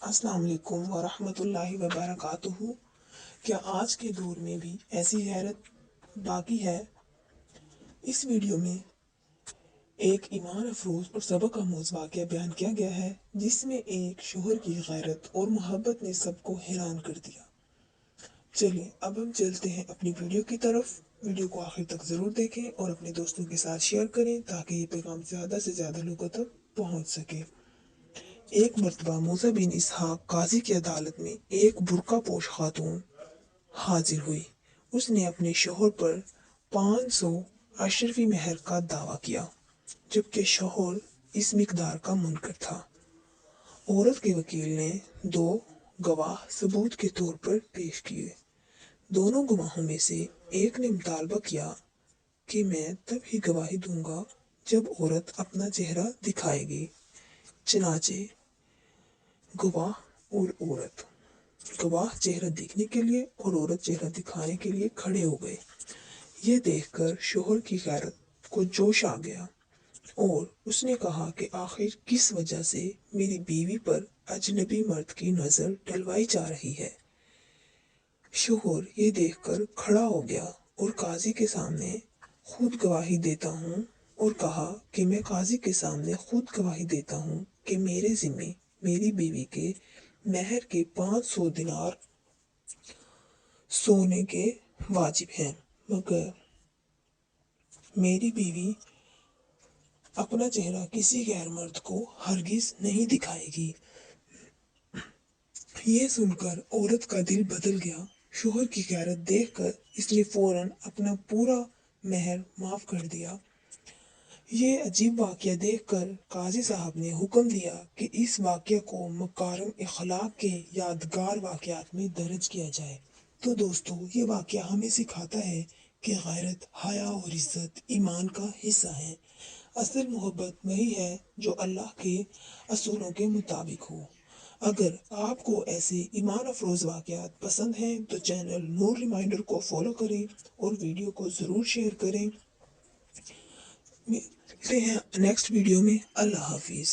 अस्सलाम वालेकुम वरहमतुल्लाहि वबरकातुहू। क्या आज के दौर में भी ऐसी गैरत बाकी है? इस वीडियो में एक ईमान अफरोज और सबक आमोज वाक़या बयान किया गया है, जिसमें एक शोहर की गैरत और मोहब्बत ने सबको हैरान कर दिया। चलिए अब हम चलते हैं अपनी वीडियो की तरफ। वीडियो को आखिर तक ज़रूर देखें और अपने दोस्तों के साथ शेयर करें ताकि ये पैगाम ज़्यादा से ज़्यादा लोगों तक पहुँच सके। एक मरतबा मूसा बिन इसहाक काजी की अदालत में एक बुर्का पोश खातून हाजिर हुई। उसने अपने शोहर पर 500 अशरफी मेहर का दावा किया, जबकि शोहर इस मिकदार का मुनकर था। औरत के वकील ने 2 गवाह सबूत के तौर पर पेश किए। दोनों गवाहों में से एक ने मुतालबा किया कि मैं तब ही गवाही दूंगा जब औरत अपना चेहरा दिखाएगी। चनाचे गवाह और औरत, गवाह चेहरा दिखने के लिए और औरत चेहरा दिखाने के लिए खड़े हो गए। ये देखकर शोहर की गैरत को जोश आ गया और उसने कहा कि आखिर किस वजह से मेरी बीवी पर अजनबी मर्द की नज़र डलवाई जा रही है। शोहर ये देखकर खड़ा हो गया और काजी के सामने खुद गवाही देता हूँ और कहा कि मैं काजी के सामने खुद गवाही देता हूँ कि मेरे ज़िम्मे मेरी बीवी के महर के 500 दिनार सोने के वाजिब हैं, मगर मेरी बीवी अपना चेहरा किसी गैर मर्द को हरगिज नहीं दिखाएगी। ये सुनकर औरत का दिल बदल गया। शोहर की गैरत देखकर इसने फौरन अपना पूरा महर माफ कर दिया। ये अजीब वाक़या देखकर काजी साहब ने हुक्म दिया कि इस वाक़या को मकारिम अखलाक के यादगार वाक़यात में दर्ज किया जाए। तो दोस्तों, ये वाक़या हमें सिखाता है कि गैरत, हया और इज़्ज़त ईमान का हिस्सा है। असल मोहब्बत वही है जो अल्लाह के असूलों के मुताबिक हो। अगर आपको ऐसे ईमान अफरोज़ वाक़यात पसंद हैं तो चैनल नूर रिमाइंडर को फॉलो करें और वीडियो को ज़रूर शेयर करें। मिलते हैं नेक्स्ट वीडियो में। अल्लाह हाफिज़।